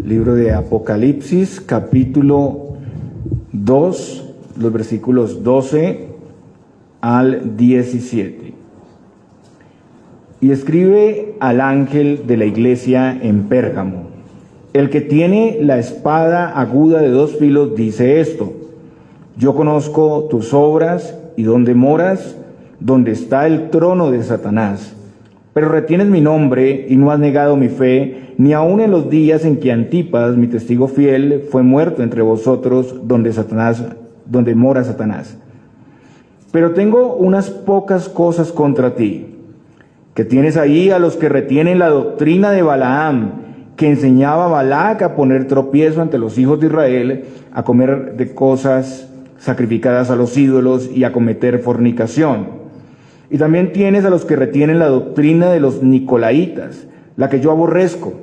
Libro de Apocalipsis, capítulo 2, los versículos 12 al 17. Y escribe al ángel de la iglesia en Pérgamo: el que tiene la espada aguda de dos filos dice esto: yo conozco tus obras y dónde moras, donde está el trono de Satanás. Pero retienes mi nombre y no has negado mi fe, ni aun en los días en que Antipas, mi testigo fiel, fue muerto entre vosotros, donde mora Satanás. Pero tengo unas pocas cosas contra ti, que tienes ahí a los que retienen la doctrina de Balaam, que enseñaba a Balac a poner tropiezo ante los hijos de Israel, a comer de cosas sacrificadas a los ídolos y a cometer fornicación. Y también tienes a los que retienen la doctrina de los nicolaitas, la que yo aborrezco.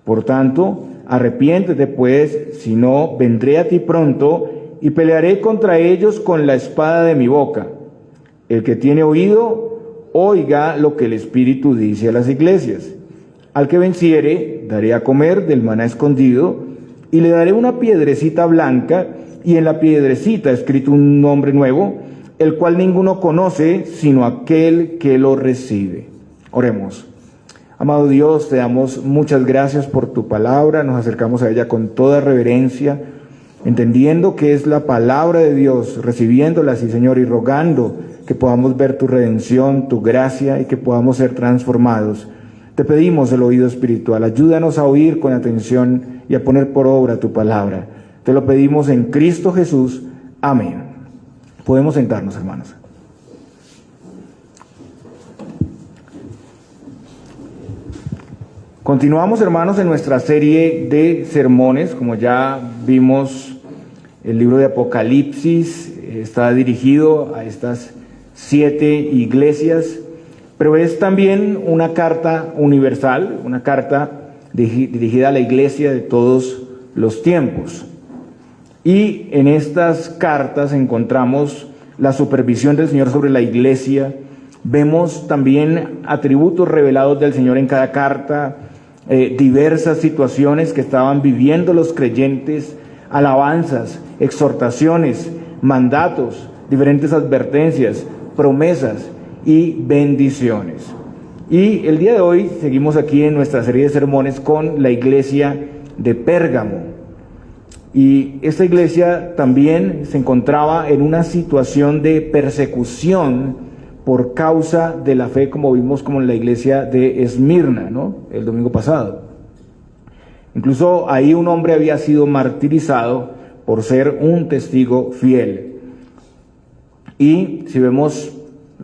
Por tanto, arrepiéntete pues, si no, vendré a ti pronto y pelearé contra ellos con la espada de mi boca. El que tiene oído, oiga lo que el Espíritu dice a las iglesias. Al que venciere, daré a comer del maná escondido, y le daré una piedrecita blanca, y en la piedrecita escrito un nombre nuevo, el cual ninguno conoce sino aquel que lo recibe. Oremos. Amado Dios, te damos muchas gracias por tu palabra, nos acercamos a ella con toda reverencia, entendiendo que es la palabra de Dios, recibiéndola así, Señor, y rogando que podamos ver tu redención, tu gracia, y que podamos ser transformados. Te pedimos el oído espiritual, ayúdanos a oír con atención y a poner por obra tu palabra. Te lo pedimos en Cristo Jesús. Amén. Podemos sentarnos, hermanos. Continuamos, hermanos, en nuestra serie de sermones. Como ya vimos, el libro de Apocalipsis está dirigido a estas 7 iglesias, pero es también una carta universal, una carta dirigida a la iglesia de todos los tiempos. Y en estas cartas encontramos la supervisión del Señor sobre la iglesia, vemos también atributos revelados del Señor en cada carta, diversas situaciones que estaban viviendo los creyentes, alabanzas, exhortaciones, mandatos, diferentes advertencias, promesas y bendiciones. Y el día de hoy seguimos aquí en nuestra serie de sermones con la iglesia de Pérgamo. Y esta iglesia también se encontraba en una situación de persecución por causa de la fe, como vimos como en la iglesia de Esmirna, ¿no?, el domingo pasado. Incluso ahí un hombre había sido martirizado por ser un testigo fiel. Y si vemos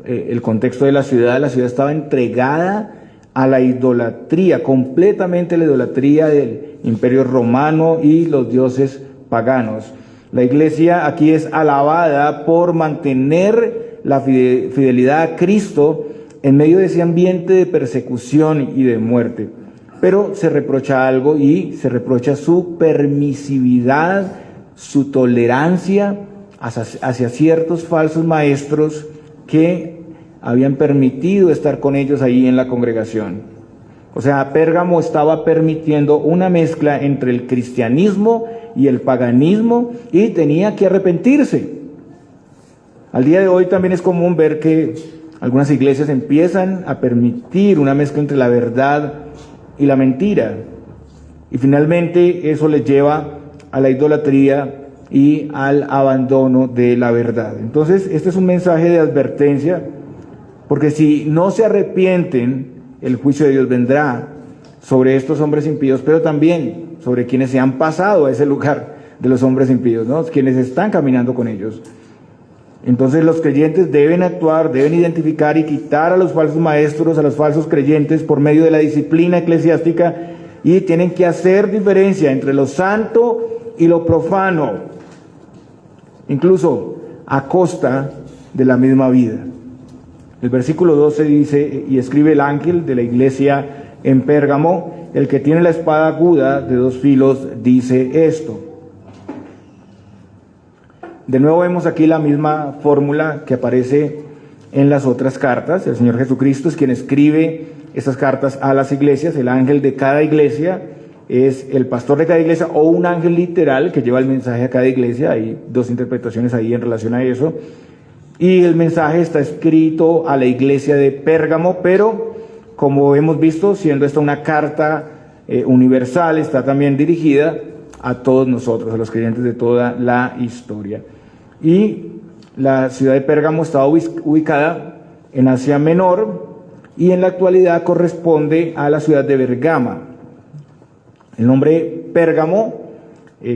el contexto de la ciudad estaba entregada a la idolatría, completamente la idolatría del Imperio Romano y los dioses paganos. La iglesia aquí es alabada por mantener la fidelidad a Cristo en medio de ese ambiente de persecución y de muerte. Pero se reprocha algo, y se reprocha su permisividad, su tolerancia hacia ciertos falsos maestros que habían permitido estar con ellos ahí en la congregación. O sea, Pérgamo estaba permitiendo una mezcla entre el cristianismo y el paganismo, y tenía que arrepentirse. Al día de hoy también es común ver que algunas iglesias empiezan a permitir una mezcla entre la verdad y la mentira, y finalmente eso les lleva a la idolatría y al abandono de la verdad. Entonces, este es un mensaje de advertencia, porque si no se arrepienten, el juicio de Dios vendrá sobre estos hombres impíos, pero también sobre quienes se han pasado a ese lugar de los hombres impíos, ¿no?, quienes están caminando con ellos. Entonces los creyentes deben actuar, deben identificar y quitar a los falsos maestros, a los falsos creyentes, por medio de la disciplina eclesiástica, y tienen que hacer diferencia entre lo santo y lo profano, incluso a costa de la misma vida. El versículo 12 dice: y escribe el ángel de la iglesia en Pérgamo, el que tiene la espada aguda de dos filos dice esto. De nuevo vemos aquí la misma fórmula que aparece en las otras cartas. El Señor Jesucristo es quien escribe estas cartas a las iglesias. El ángel de cada iglesia es el pastor de cada iglesia o un ángel literal que lleva el mensaje a cada iglesia. Hay dos interpretaciones ahí en relación a eso. Y el mensaje está escrito a la iglesia de Pérgamo, pero como hemos visto, siendo esta una carta universal, está también dirigida a todos nosotros, a los creyentes de toda la historia. Y la ciudad de Pérgamo estaba ubicada en Asia Menor y en la actualidad corresponde a la ciudad de Bergama. El nombre Pérgamo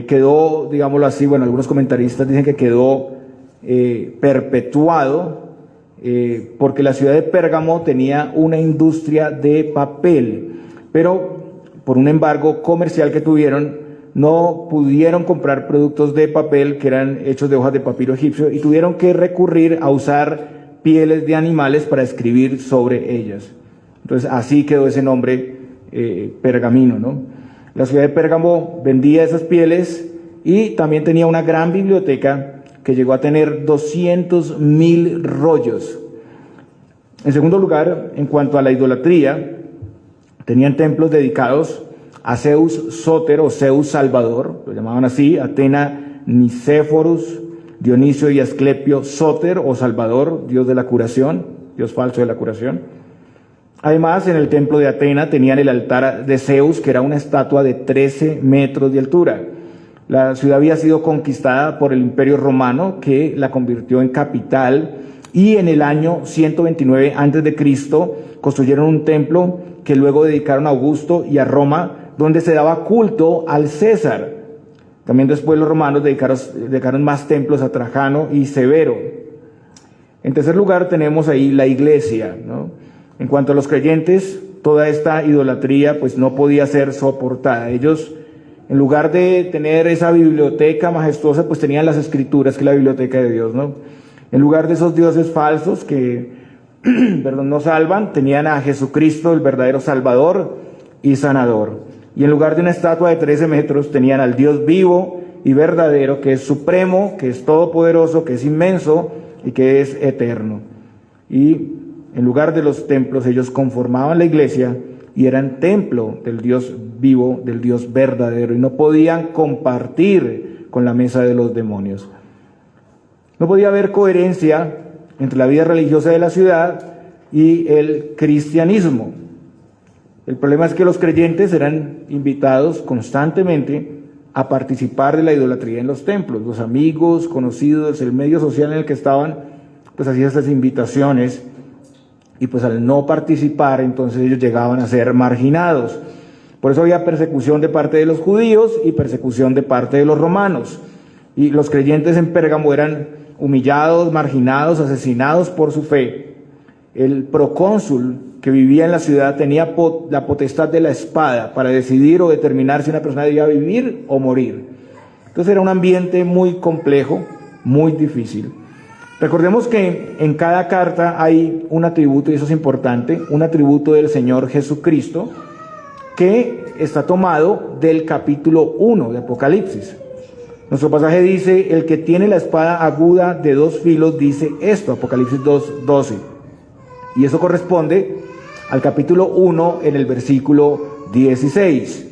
quedó, digámoslo así, bueno, algunos comentaristas dicen que quedó perpetuado porque la ciudad de Pérgamo tenía una industria de papel, pero por un embargo comercial que tuvieron, no pudieron comprar productos de papel que eran hechos de hojas de papiro egipcio y tuvieron que recurrir a usar pieles de animales para escribir sobre ellas. Entonces así quedó ese nombre pergamino, ¿no? La ciudad de Pérgamo vendía esas pieles y también tenía una gran biblioteca que llegó a tener 200,000 rollos. En segundo lugar, en cuanto a la idolatría, tenían templos dedicados a Zeus Sóter o Zeus Salvador, lo llamaban así, Atena Nicéforus, Dionisio y Asclepio Sóter o Salvador, dios de la curación, dios falso de la curación. Además, en el templo de Atena tenían el altar de Zeus, que era una estatua de 13 metros de altura. La ciudad había sido conquistada por el Imperio Romano, que la convirtió en capital, y en el año 129 a.C. construyeron un templo que luego dedicaron a Augusto y a Roma, donde se daba culto al César. También después los romanos dedicaron más templos a Trajano y Severo. En tercer lugar tenemos ahí la iglesia, ¿no? En cuanto a los creyentes, toda esta idolatría pues no podía ser soportada. Ellos, en lugar de tener esa biblioteca majestuosa, pues tenían las escrituras, que es la biblioteca de Dios, ¿no? En lugar de esos dioses falsos que no salvan, tenían a Jesucristo, el verdadero Salvador y Sanador. Y en lugar de una estatua de 13 metros, tenían al Dios vivo y verdadero, que es supremo, que es todopoderoso, que es inmenso y que es eterno. Y en lugar de los templos, ellos conformaban la iglesia y eran templo del Dios vivo, del Dios verdadero, y no podían compartir con la mesa de los demonios. No podía haber coherencia entre la vida religiosa de la ciudad y el cristianismo. El problema es que los creyentes eran invitados constantemente a participar de la idolatría en los templos. Los amigos, conocidos, el medio social en el que estaban, pues hacían estas invitaciones, y pues al no participar, entonces ellos llegaban a ser marginados. Por eso había persecución de parte de los judíos y persecución de parte de los romanos. Y los creyentes en Pérgamo eran humillados, marginados, asesinados por su fe. El procónsul que vivía en la ciudad tenía la potestad de la espada para decidir o determinar si una persona debía vivir o morir. Entonces era un ambiente muy complejo, muy difícil. Recordemos que en cada carta hay un atributo, y eso es importante, un atributo del Señor Jesucristo, que está tomado del capítulo 1 de Apocalipsis. Nuestro pasaje dice, el que tiene la espada aguda de 2 filos dice esto, Apocalipsis 2:12. Y eso corresponde al capítulo 1 en el versículo 16.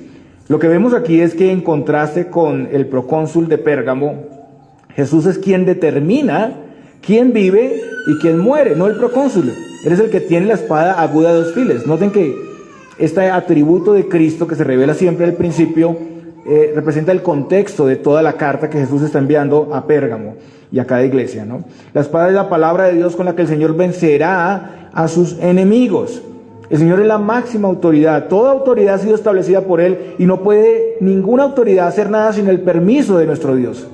Lo que vemos aquí es que en contraste con el procónsul de Pérgamo, Jesús es quien determina quién vive y quién muere, no el procónsul. Él es el que tiene la espada aguda de 2 filos. Noten que este atributo de Cristo que se revela siempre al principio representa el contexto de toda la carta que Jesús está enviando a Pérgamo y a cada iglesia, ¿no? La espada es la palabra de Dios con la que el Señor vencerá a sus enemigos. El Señor es la máxima autoridad. Toda autoridad ha sido establecida por Él y no puede ninguna autoridad hacer nada sin el permiso de nuestro Dios.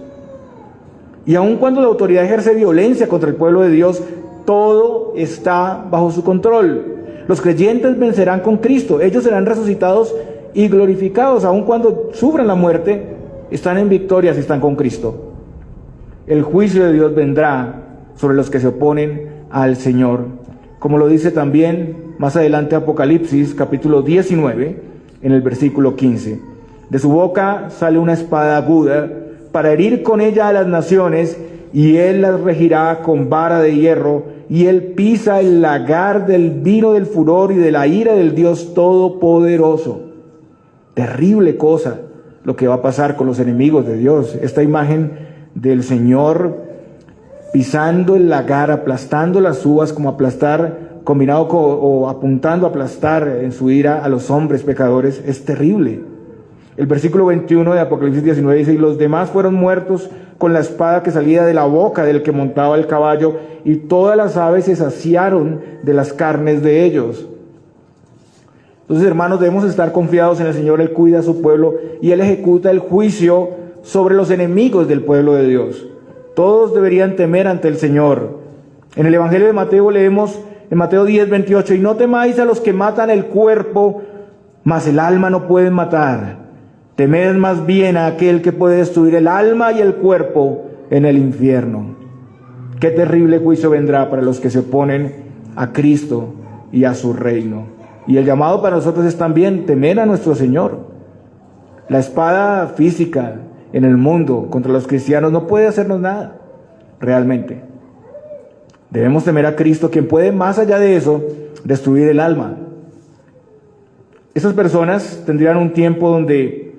Y aun cuando la autoridad ejerce violencia contra el pueblo de Dios, todo está bajo su control. Los creyentes vencerán con Cristo. Ellos serán resucitados y glorificados. Aun cuando sufran la muerte, están en victoria si están con Cristo. El juicio de Dios vendrá sobre los que se oponen al Señor. Como lo dice también más adelante Apocalipsis, capítulo 19, en el versículo 15. De su boca sale una espada aguda para herir con ella a las naciones, y él las regirá con vara de hierro, y él pisa el lagar del vino del furor y de la ira del Dios Todopoderoso. Terrible cosa lo que va a pasar con los enemigos de Dios. Esta imagen del Señor pisando el lagar, aplastando las uvas, como aplastar, combinado con, o apuntando a aplastar en su ira a los hombres pecadores, es terrible. El versículo 21 de Apocalipsis 19 dice: y los demás fueron muertos con la espada que salía de la boca del que montaba el caballo, y todas las aves se saciaron de las carnes de ellos. Entonces, hermanos, debemos estar confiados en el Señor. Él cuida a su pueblo y Él ejecuta el juicio sobre los enemigos del pueblo de Dios. Todos deberían temer ante el Señor. En el Evangelio de Mateo leemos en Mateo 10:28: y no temáis a los que matan el cuerpo, mas el alma no pueden matar. Temed más bien a aquel que puede destruir el alma y el cuerpo en el infierno. Qué terrible juicio vendrá para los que se oponen a Cristo y a su reino. Y el llamado para nosotros es también temer a nuestro Señor. La espada física en el mundo contra los cristianos no puede hacernos nada, realmente. Debemos temer a Cristo, quien puede, más allá de eso, destruir el alma. Esas personas tendrían un tiempo donde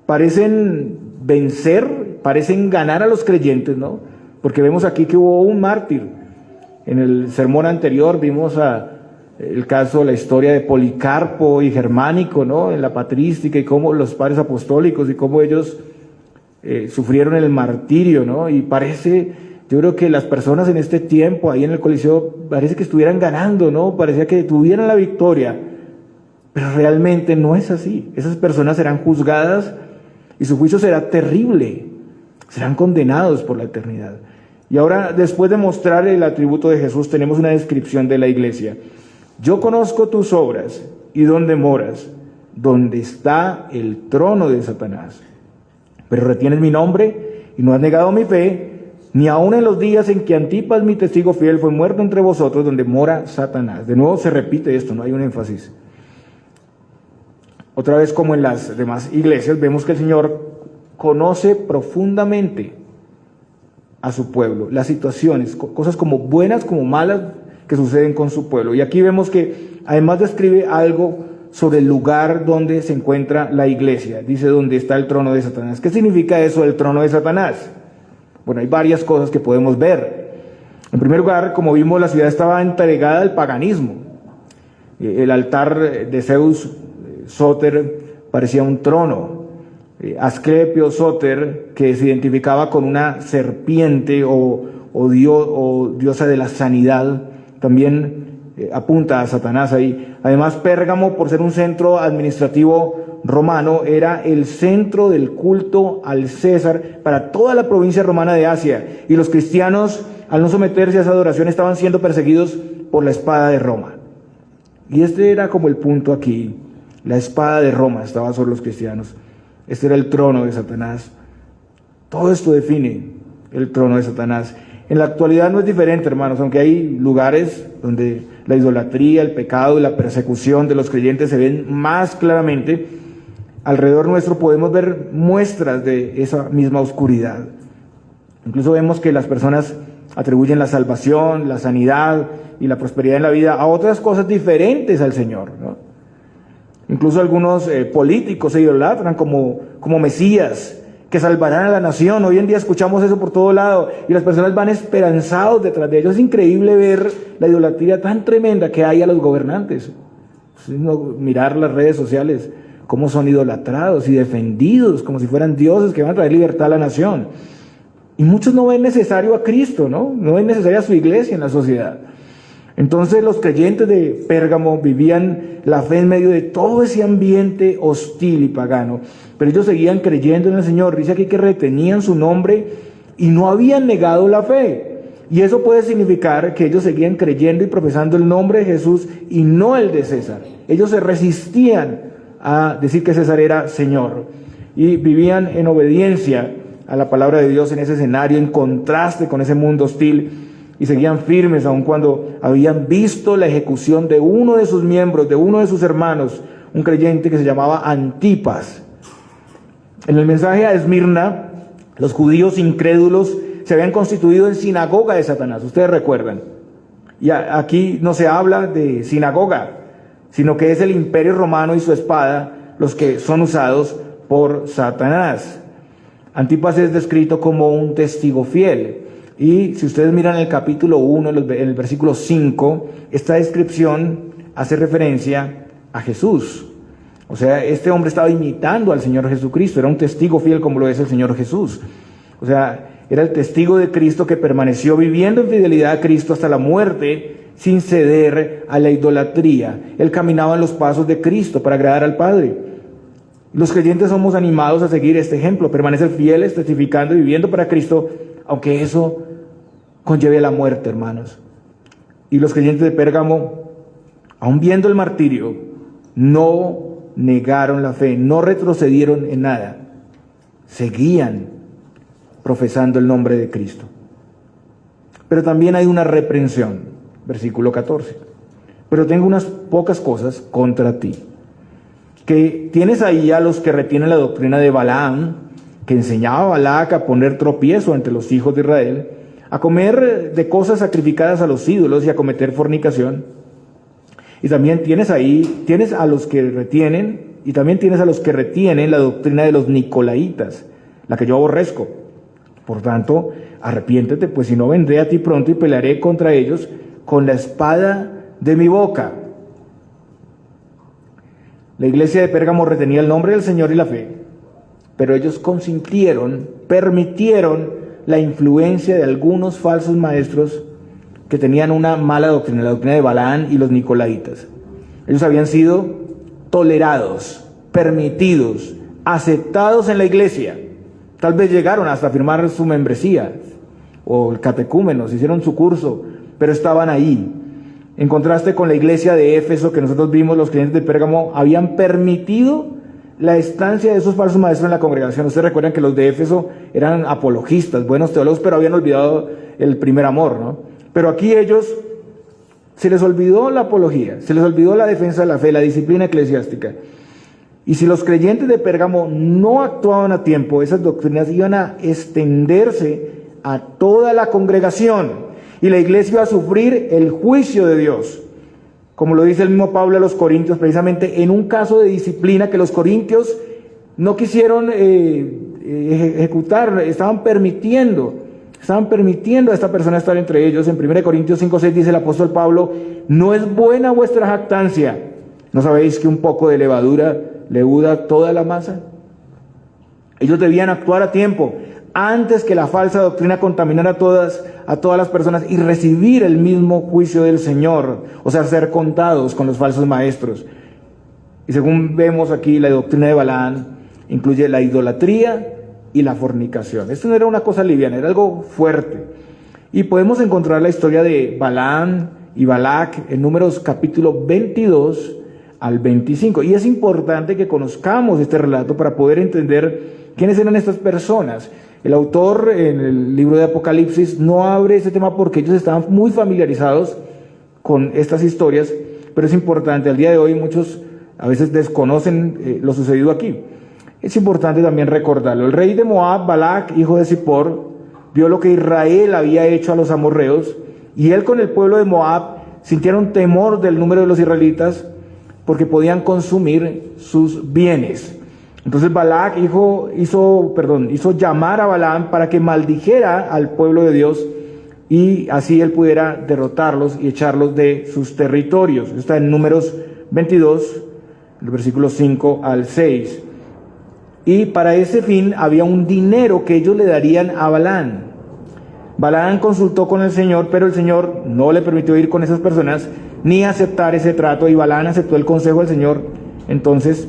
parecen vencer, parecen ganar a los creyentes, ¿no? Porque vemos aquí que hubo un mártir. En el sermón anterior vimos el caso, la historia de Policarpo y Germánico, ¿no? En la patrística, y cómo los padres apostólicos y cómo ellos sufrieron el martirio, ¿no? Y parece, yo creo que las personas en este tiempo ahí en el Coliseo parece que estuvieran ganando, ¿no? Parecía que tuvieran la victoria, pero realmente no es así. Esas personas serán juzgadas y su juicio será terrible, serán condenados por la eternidad. Y ahora, después de mostrar el atributo de Jesús, tenemos una descripción de la iglesia. Yo conozco tus obras y dónde moras, donde está el trono de Satanás. Pero retienes mi nombre y no has negado mi fe, ni aun en los días en que Antipas, mi testigo fiel, fue muerto entre vosotros, donde mora Satanás. De nuevo se repite esto, no hay un énfasis. Otra vez, como en las demás iglesias, vemos que el Señor conoce profundamente a su pueblo, las situaciones, cosas como buenas como malas que suceden con su pueblo. Y aquí vemos que además describe algo sobre el lugar donde se encuentra la iglesia. Dice: donde está el trono de Satanás. ¿Qué significa eso del trono de Satanás? Bueno, hay varias cosas que podemos ver. En primer lugar, como vimos, la ciudad estaba entregada al paganismo. El altar de Zeus Sóter parecía un trono. Asclepio Sóter, que se identificaba con una serpiente o diosa de la sanidad, también apunta a Satanás ahí. Además, Pérgamo, por ser un centro administrativo romano, era el centro del culto al César para toda la provincia romana de Asia. Y los cristianos, al no someterse a esa adoración, estaban siendo perseguidos por la espada de Roma. Y este era como el punto aquí. La espada de Roma estaba sobre los cristianos. Este era el trono de Satanás. Todo esto define el trono de Satanás. En la actualidad no es diferente, hermanos, aunque hay lugares donde la idolatría, el pecado y la persecución de los creyentes se ven más claramente. Alrededor nuestro podemos ver muestras de esa misma oscuridad. Incluso vemos que las personas atribuyen la salvación, la sanidad y la prosperidad en la vida a otras cosas diferentes al Señor, ¿no? Incluso algunos políticos se idolatran como Mesías, que salvarán a la nación. Hoy en día escuchamos eso por todo lado y las personas van esperanzados detrás de ellos. Es increíble ver la idolatría tan tremenda que hay a los gobernantes. Mirar las redes sociales, cómo son idolatrados y defendidos como si fueran dioses que van a traer libertad a la nación. Y muchos no ven necesario a Cristo, ¿no? No ven necesaria a su iglesia en la sociedad. Entonces los creyentes de Pérgamo vivían la fe en medio de todo ese ambiente hostil y pagano, pero ellos seguían creyendo en el Señor. Dice aquí que retenían su nombre y no habían negado la fe. Y eso puede significar que ellos seguían creyendo y profesando el nombre de Jesús y no el de César. Ellos se resistían a decir que César era Señor y vivían en obediencia a la palabra de Dios en ese escenario, en contraste con ese mundo hostil. Y seguían firmes aun cuando habían visto la ejecución de uno de sus miembros, de uno de sus hermanos, un creyente que se llamaba Antipas. En el mensaje a Esmirna, los judíos incrédulos se habían constituido en sinagoga de Satanás, ustedes recuerdan. Y aquí no se habla de sinagoga, sino que es el imperio romano y su espada los que son usados por Satanás. Antipas es descrito como un testigo fiel. Y si ustedes miran el capítulo 1, el versículo 5, esta descripción hace referencia a Jesús. O sea, este hombre estaba imitando al Señor Jesucristo, era un testigo fiel como lo es el Señor Jesús. O sea, era el testigo de Cristo que permaneció viviendo en fidelidad a Cristo hasta la muerte, sin ceder a la idolatría. Él caminaba en los pasos de Cristo para agradar al Padre. Los creyentes somos animados a seguir este ejemplo, permanecer fieles, testificando y viviendo para Cristo, aunque eso conlleve la muerte, hermanos. Y los creyentes de Pérgamo, aun viendo el martirio, no negaron la fe, no retrocedieron en nada, seguían profesando el nombre de Cristo. Pero también hay una reprensión, versículo 14. Pero tengo unas pocas cosas contra ti. Que tienes ahí a los que retienen la doctrina de Balaam, que enseñaba a Balac a poner tropiezo entre los hijos de Israel, a comer de cosas sacrificadas a los ídolos y a cometer fornicación. Y también tienes a los que retienen, y también tienes a los que retienen la doctrina de los nicolaitas, la que yo aborrezco. Por tanto, arrepiéntete, pues si no vendré a ti pronto y pelearé contra ellos con la espada de mi boca. La iglesia de Pérgamo retenía el nombre del Señor y la fe, pero ellos permitieron la influencia de algunos falsos maestros que tenían una mala doctrina, la doctrina de Balaam y los nicolaitas. Ellos habían sido tolerados, permitidos, aceptados en la iglesia. Tal vez llegaron hasta firmar su membresía o el catecúmenos, hicieron su curso, pero estaban ahí. En contraste con la iglesia de Éfeso que nosotros vimos, los creyentes de Pérgamo habían permitido la estancia de esos falsos maestros en la congregación. Ustedes recuerdan que los de Éfeso eran apologistas, buenos teólogos, pero habían olvidado el primer amor, ¿no? Pero aquí ellos, se les olvidó la apología, se les olvidó la defensa de la fe, la disciplina eclesiástica. Y si los creyentes de Pérgamo no actuaban a tiempo, esas doctrinas iban a extenderse a toda la congregación. Y la iglesia iba a sufrir el juicio de Dios. Como lo dice el mismo Pablo a los Corintios, precisamente en un caso de disciplina que los corintios no quisieron ejecutar, estaban permitiendo a esta persona estar entre ellos. En 1 Corintios 5:6 dice el apóstol Pablo: no es buena vuestra jactancia. ¿No sabéis que un poco de levadura leuda toda la masa? Ellos debían actuar a tiempo, antes que la falsa doctrina contaminara a todas las personas y recibir el mismo juicio del Señor, o sea, ser contados con los falsos maestros. Y según vemos aquí, la doctrina de Balaam incluye la idolatría y la fornicación. Esto no era una cosa liviana, era algo fuerte. Y podemos encontrar la historia de Balaam y Balac en Números capítulo 22 al 25. Y es importante que conozcamos este relato para poder entender quiénes eran estas personas. El autor en el libro de Apocalipsis no abre ese tema porque ellos estaban muy familiarizados con estas historias, pero es importante. Al día de hoy muchos a veces desconocen lo sucedido aquí. Es importante también recordarlo. El rey de Moab, Balac, hijo de Zippor, vio lo que Israel había hecho a los amorreos, y él con el pueblo de Moab sintieron temor del número de los israelitas porque podían consumir sus bienes. Entonces Balac hizo llamar a Balaam para que maldijera al pueblo de Dios y así él pudiera derrotarlos y echarlos de sus territorios. Está en Números 22, el versículo 5 al 6. Y para ese fin había un dinero que ellos le darían a Balaam. Balaam consultó con el Señor, pero el Señor no le permitió ir con esas personas ni aceptar ese trato, y Balaam aceptó el consejo del Señor entonces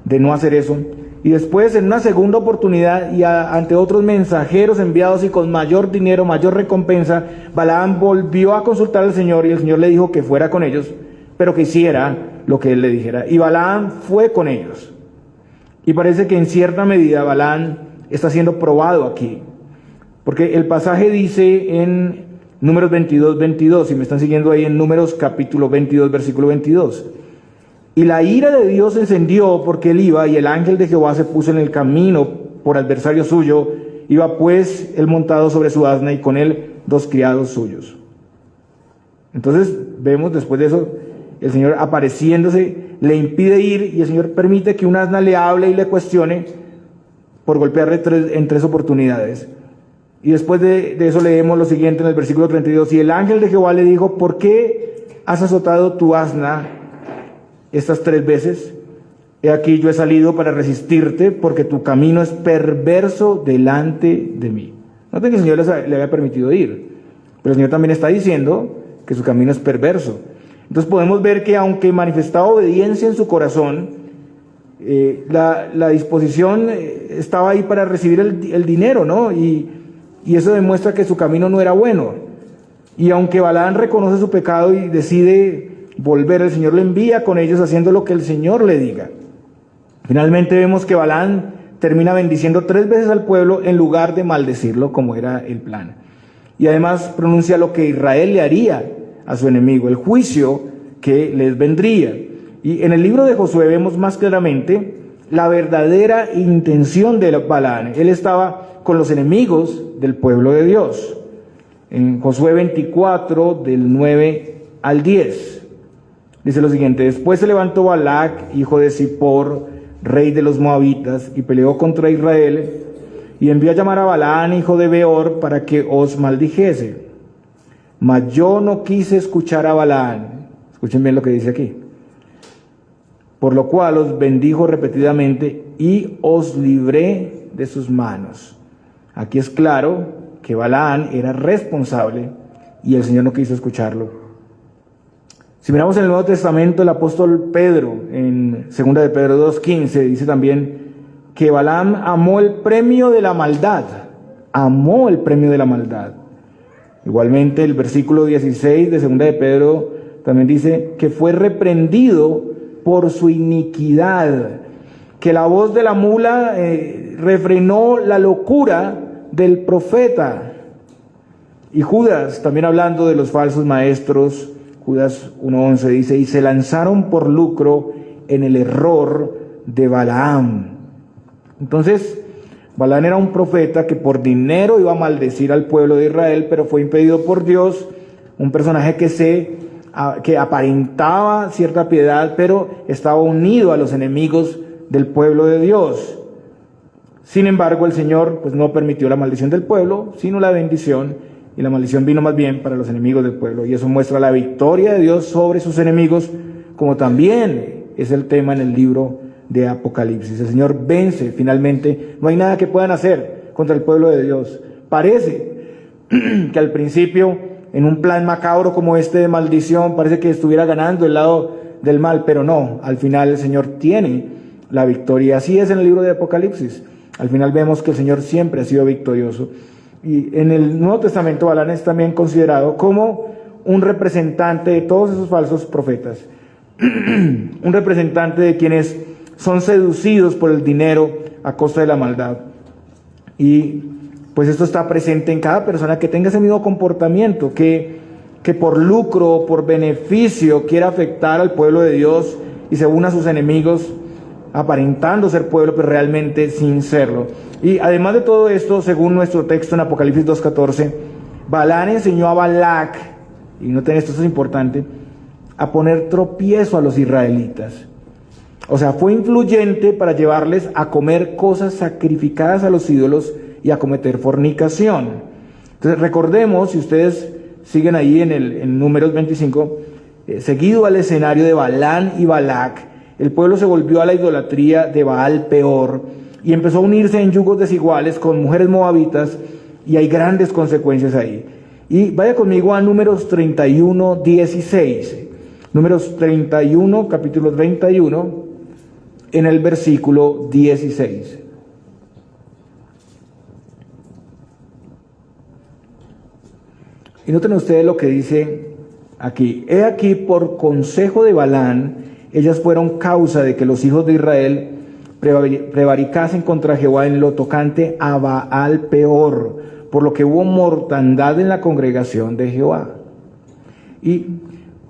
de no hacer eso. Y después, en una segunda oportunidad y ante otros mensajeros enviados y con mayor dinero, mayor recompensa, Balaam volvió a consultar al Señor, y el Señor le dijo que fuera con ellos, pero que hiciera lo que él le dijera. Y Balaam fue con ellos. Y parece que en cierta medida Balaam está siendo probado aquí, porque el pasaje dice en Números 22, si me están siguiendo ahí, en Números capítulo 22, versículo 22. Y la ira de Dios se encendió porque él iba, y el ángel de Jehová se puso en el camino por adversario suyo. Iba pues él montado sobre su asna, y con él 2 criados suyos. Entonces vemos después de eso el Señor apareciéndose le impide ir y el Señor permite que un asna le hable y le cuestione por golpearle en 3 oportunidades. Y después de eso leemos lo siguiente en el versículo 32. Y el ángel de Jehová le dijo: ¿por qué has azotado tu asna estas 3 veces? He aquí yo he salido para resistirte, porque tu camino es perverso delante de mí. Noten que el Señor le había permitido ir, pero el Señor también está diciendo que su camino es perverso. Entonces podemos ver que aunque manifestaba obediencia en su corazón, la disposición estaba ahí para recibir el dinero, ¿no? Y eso demuestra que su camino no era bueno. Y aunque Balaam reconoce su pecado y decide volver, el Señor le envía con ellos haciendo lo que el Señor le diga. Finalmente vemos que Balaam termina bendiciendo 3 veces al pueblo en lugar de maldecirlo como era el plan. Y además pronuncia lo que Israel le haría a su enemigo, el juicio que les vendría. Y en el libro de Josué vemos más claramente la verdadera intención de Balaam. Él estaba con los enemigos del pueblo de Dios. En Josué 24, del 9 al 10, dice lo siguiente: después se levantó Balac, hijo de Zippor, rey de los moabitas, y peleó contra Israel, y envió a llamar a Balaam, hijo de Beor, para que os maldijese. Mas yo no quise escuchar a Balaam. Escuchen bien lo que dice aquí. Por lo cual os bendijo repetidamente y os libré de sus manos. Aquí es claro que Balaam era responsable y el Señor no quiso escucharlo. Si miramos en el Nuevo Testamento, el apóstol Pedro, en 2 de Pedro 2:15, dice también que Balaam amó el premio de la maldad. Amó el premio de la maldad. Igualmente el versículo 16 de 2 de Pedro también dice que fue reprendido por su iniquidad, que la voz de la mula refrenó la locura del profeta. Y Judas, también hablando de los falsos maestros, Judas 1:11 dice: y se lanzaron por lucro en el error de Balaam. Entonces, Balaam era un profeta que por dinero iba a maldecir al pueblo de Israel, pero fue impedido por Dios, un personaje que aparentaba cierta piedad, pero estaba unido a los enemigos del pueblo de Dios. Sin embargo, el Señor pues no permitió la maldición del pueblo, sino la bendición, y la maldición vino más bien para los enemigos del pueblo, y eso muestra la victoria de Dios sobre sus enemigos, como también es el tema en el libro de Apocalipsis. El Señor vence finalmente, no hay nada que puedan hacer contra el pueblo de Dios. Parece que al principio, en un plan macabro como este de maldición, parece que estuviera ganando el lado del mal, pero no, al final el Señor tiene la victoria. Así es en el libro de Apocalipsis. Al final vemos que el Señor siempre ha sido victorioso. Y en el Nuevo Testamento Balaam es también considerado como un representante de todos esos falsos profetas, un representante de quienes son seducidos por el dinero a costa de la maldad. Y pues esto está presente en cada persona que tenga ese mismo comportamiento, que por lucro, por beneficio, quiera afectar al pueblo de Dios y se una a sus enemigos, aparentando ser pueblo, pero realmente sin serlo. Y además de todo esto, según nuestro texto en Apocalipsis 2:14, Balaam enseñó a Balac, y noten esto, es importante, a poner tropiezo a los israelitas. O sea, fue influyente para llevarles a comer cosas sacrificadas a los ídolos y a cometer fornicación. Entonces recordemos, si ustedes siguen ahí en Números 25, seguido al escenario de Balaam y Balac, el pueblo se volvió a la idolatría de Baal Peor y empezó a unirse en yugos desiguales con mujeres moabitas, y hay grandes consecuencias ahí. Y vaya conmigo a Números 31:16. Números 31, capítulo 31, en el versículo 16. Y noten ustedes lo que dice aquí: he aquí, por consejo de Balaam, ellas fueron causa de que los hijos de Israel prevaricasen contra Jehová en lo tocante a Baal Peor, por lo que hubo mortandad en la congregación de Jehová. Y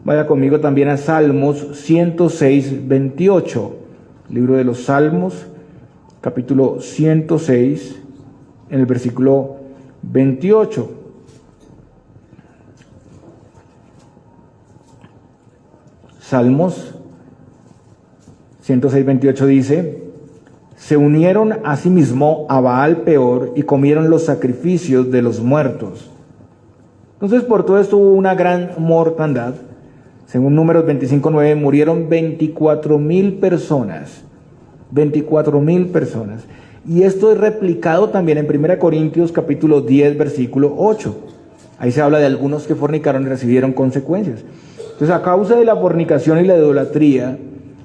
vaya conmigo también a Salmos 106:28. Libro de los Salmos, capítulo 106, en el versículo 28. Salmos 106:28 dice: se unieron asimismo a Baal Peor y comieron los sacrificios de los muertos. Entonces, por todo esto hubo una gran mortandad. Según Números 25:9, murieron 24,000 personas. 24,000 personas. Y esto es replicado también en 1 Corintios capítulo 10, versículo 8. Ahí se habla de algunos que fornicaron y recibieron consecuencias. Entonces, a causa de la fornicación y la idolatría,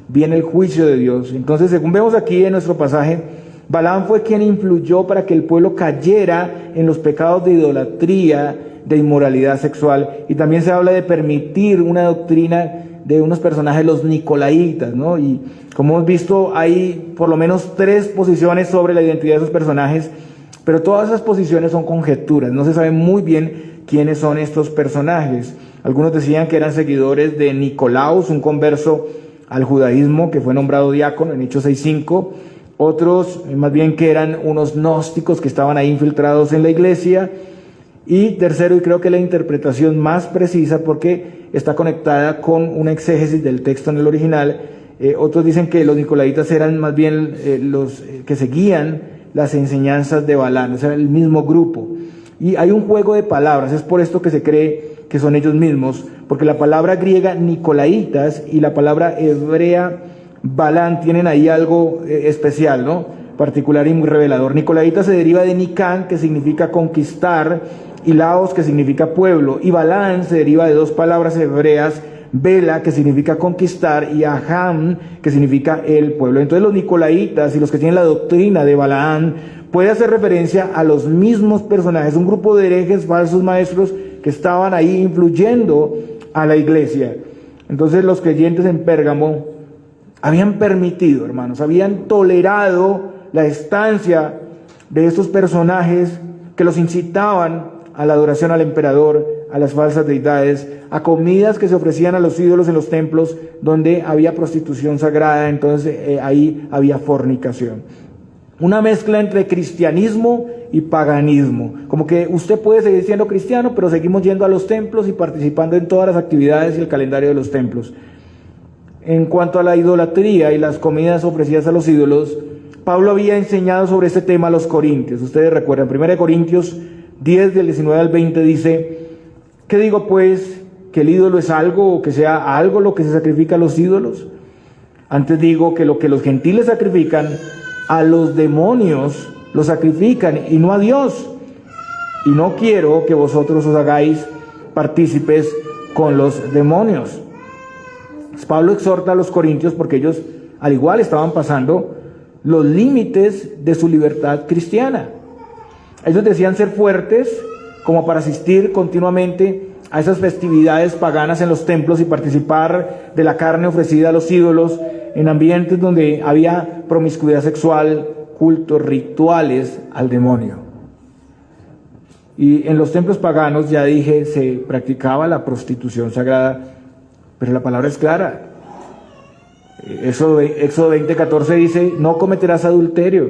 viene el juicio de Dios. Entonces, según vemos aquí en nuestro pasaje, Balaam fue quien influyó para que el pueblo cayera en los pecados de idolatría, de inmoralidad sexual. Y también se habla de permitir una doctrina de unos personajes, los nicolaitas, ¿no? Y como hemos visto, hay por lo menos 3 posiciones sobre la identidad de esos personajes, pero todas esas posiciones son conjeturas. No se sabe muy bien quiénes son estos personajes. Algunos decían que eran seguidores de Nicolaos, un converso al judaísmo que fue nombrado diácono en Hechos 6:5. Otros más bien que eran unos gnósticos que estaban ahí infiltrados en la iglesia. Y tercero, y creo que la interpretación más precisa porque está conectada con una exégesis del texto en el original, otros dicen que los nicolaitas eran más bien los que seguían las enseñanzas de Balaam, o sea, el mismo grupo. Y hay un juego de palabras, es por esto que se cree que son ellos mismos, porque la palabra griega nicolaitas y la palabra hebrea Balaam tienen ahí algo especial, ¿no? Particular y muy revelador. Nicolaitas se deriva de Nicán, que significa conquistar, y Laos, que significa pueblo, y Balaam se deriva de 2 palabras hebreas, Bela, que significa conquistar, y Aham, que significa el pueblo. Entonces los nicolaitas y los que tienen la doctrina de Balaam puede hacer referencia a los mismos personajes, un grupo de herejes, falsos maestros, que estaban ahí influyendo a la iglesia. Entonces los creyentes en Pérgamo habían permitido, hermanos, habían tolerado la estancia de estos personajes que los incitaban a la adoración al emperador, a las falsas deidades, a comidas que se ofrecían a los ídolos en los templos donde había prostitución sagrada. Entonces ahí había fornicación. Una mezcla entre cristianismo y paganismo. Como que usted puede seguir siendo cristiano, pero seguimos yendo a los templos y participando en todas las actividades y el calendario de los templos. En cuanto a la idolatría y las comidas ofrecidas a los ídolos, Pablo había enseñado sobre este tema a los corintios. Ustedes recuerdan, 1 Corintios 10, del 19 al 20 dice: ¿qué digo pues? ¿Que el ídolo es algo o que sea algo lo que se sacrifica a los ídolos? Antes digo que lo que los gentiles sacrifican, a los demonios lo sacrifican y no a Dios. Y no quiero que vosotros os hagáis partícipes con los demonios. Pablo exhorta a los corintios porque ellos al igual estaban pasando los límites de su libertad cristiana. Ellos decían ser fuertes como para asistir continuamente a esas festividades paganas en los templos y participar de la carne ofrecida a los ídolos en ambientes donde había promiscuidad sexual, cultos, rituales al demonio. Y en los templos paganos, ya dije, se practicaba la prostitución sagrada, pero la palabra es clara. Éxodo 20:14 dice: no cometerás adulterio.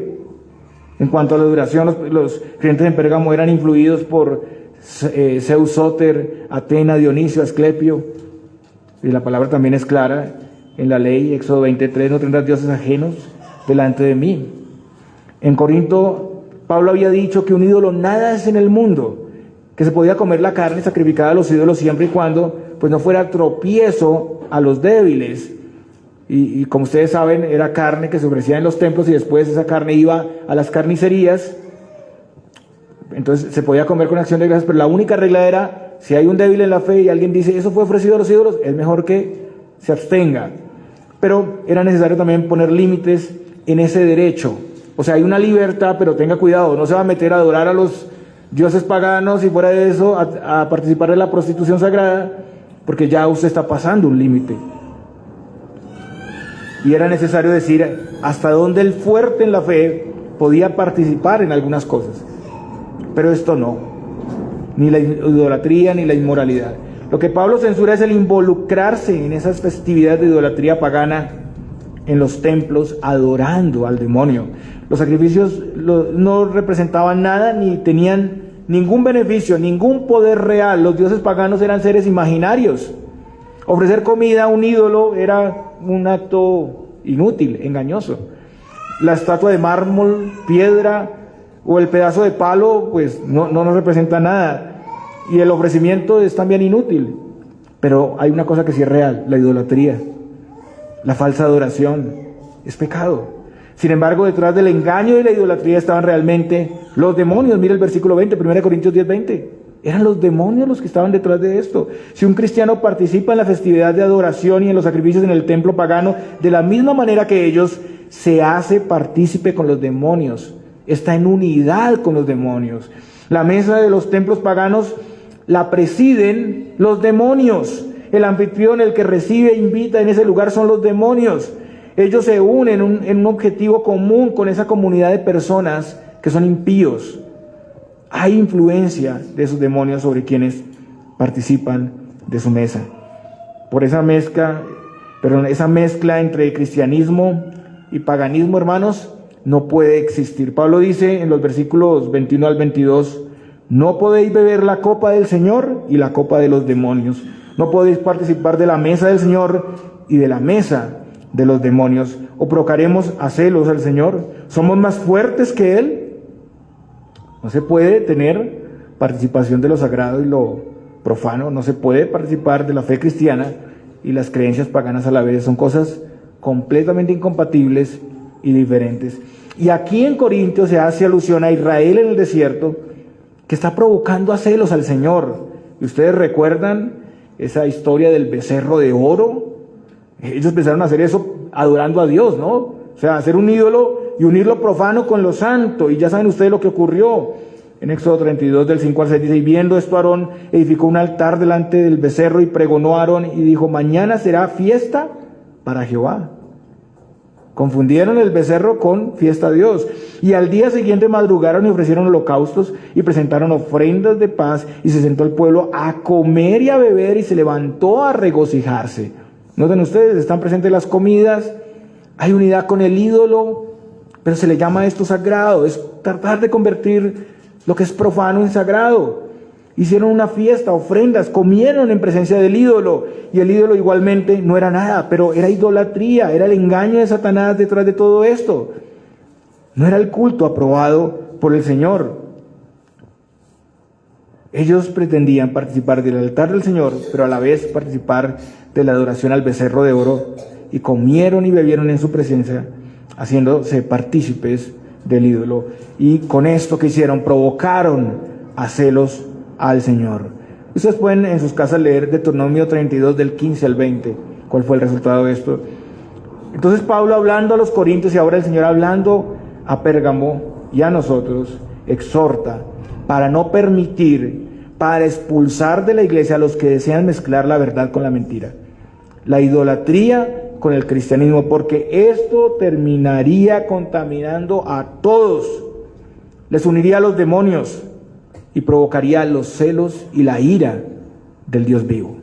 En cuanto a la adoración, los creyentes en Pérgamo eran influidos por Zeus, Sóter, Atena, Dionisio, Asclepio. Y la palabra también es clara en la ley, Éxodo 20:3: no tendrás dioses ajenos delante de mí. En Corinto, Pablo había dicho que un ídolo nada es en el mundo, que se podía comer la carne sacrificada a los ídolos siempre y cuando pues no fuera tropiezo a los débiles. Y como ustedes saben, era carne que se ofrecía en los templos y después esa carne iba a las carnicerías. Entonces se podía comer con acción de gracias, pero la única regla era: si hay un débil en la fe y alguien dice eso fue ofrecido a los ídolos, es mejor que se abstenga. Pero era necesario también poner límites en ese derecho. O sea, hay una libertad, pero tenga cuidado, no se va a meter a adorar a los dioses paganos y fuera de eso a participar de la prostitución sagrada, porque ya usted está pasando un límite. Y era necesario decir hasta dónde el fuerte en la fe podía participar en algunas cosas. Pero esto no, ni la idolatría ni la inmoralidad. Lo que Pablo censura es el involucrarse en esas festividades de idolatría pagana en los templos adorando al demonio. Los sacrificios no representaban nada ni tenían ningún beneficio, ningún poder real. Los dioses paganos eran seres imaginarios. Ofrecer comida a un ídolo era un acto inútil, engañoso. La estatua de mármol, piedra o el pedazo de palo, pues no nos representa nada. Y el ofrecimiento es también inútil. Pero hay una cosa que sí es real, la idolatría, la falsa adoración, es pecado. Sin embargo, detrás del engaño y la idolatría estaban realmente los demonios. Mira el versículo 20, 1 Corintios 10:20. Eran los demonios los que estaban detrás de esto. Si un cristiano participa en la festividad de adoración y en los sacrificios en el templo pagano, de la misma manera que ellos, se hace partícipe con los demonios. Está en unidad con los demonios. La mesa de los templos paganos la presiden los demonios. El anfitrión, el que recibe e invita en ese lugar, son los demonios. Ellos se unen en un objetivo común con esa comunidad de personas que son impíos. Hay influencia de esos demonios sobre quienes participan de su mesa. Por esa mezcla entre cristianismo y paganismo, hermanos, no puede existir. Pablo dice en los versículos 21 al 22, no podéis beber la copa del Señor y la copa de los demonios. No podéis participar de la mesa del Señor y de la mesa de los demonios. ¿O provocaremos a celos al Señor? ¿Somos más fuertes que Él? No se puede tener participación de lo sagrado y lo profano. No se puede participar de la fe cristiana y las creencias paganas a la vez. Son cosas completamente incompatibles y diferentes. Y aquí en Corintios se hace alusión a Israel en el desierto, que está provocando a celos al Señor. Y ustedes recuerdan esa historia del becerro de oro. Ellos empezaron a hacer eso adorando a Dios, ¿no? O sea, hacer un ídolo y unir lo profano con lo santo. Y ya saben ustedes lo que ocurrió. En Éxodo 32, del 5 al 6, dice, y viendo esto Aarón edificó un altar delante del becerro y pregonó a Aarón y dijo, mañana será fiesta para Jehová. Confundieron el becerro con fiesta a Dios. Y al día siguiente madrugaron y ofrecieron holocaustos y presentaron ofrendas de paz, y se sentó el pueblo a comer y a beber y se levantó a regocijarse. Noten ustedes, están presentes las comidas, hay unidad con el ídolo, pero se le llama esto sagrado. Es tratar de convertir lo que es profano en sagrado. Hicieron una fiesta, ofrendas, comieron en presencia del ídolo, y el ídolo igualmente no era nada, pero era idolatría, era el engaño de Satanás detrás de todo esto. No era el culto aprobado por el Señor. Ellos pretendían participar del altar del Señor, pero a la vez participar de la adoración al becerro de oro, y comieron y bebieron en su presencia, haciéndose partícipes del ídolo. Y con esto que hicieron, provocaron a celos al Señor. Ustedes pueden en sus casas leer Deuteronomio 32 del 15 al 20, cuál fue el resultado de esto. Entonces Pablo hablando a los corintios y ahora el Señor hablando a Pérgamo y a nosotros, exhorta para no permitir, para expulsar de la iglesia a los que desean mezclar la verdad con la mentira, la idolatría con el cristianismo, porque esto terminaría contaminando a todos, les uniría a los demonios y provocaría los celos y la ira del Dios vivo.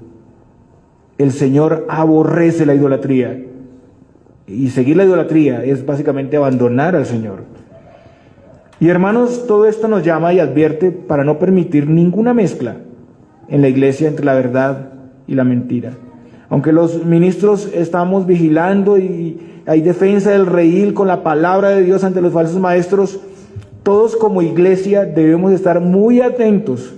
El Señor aborrece la idolatría, y seguir la idolatría es básicamente abandonar al Señor. Y hermanos, todo esto nos llama y advierte para no permitir ninguna mezcla en la iglesia entre la verdad y la mentira. Aunque los ministros estamos vigilando y hay defensa del redil con la palabra de Dios ante los falsos maestros, todos como iglesia debemos estar muy atentos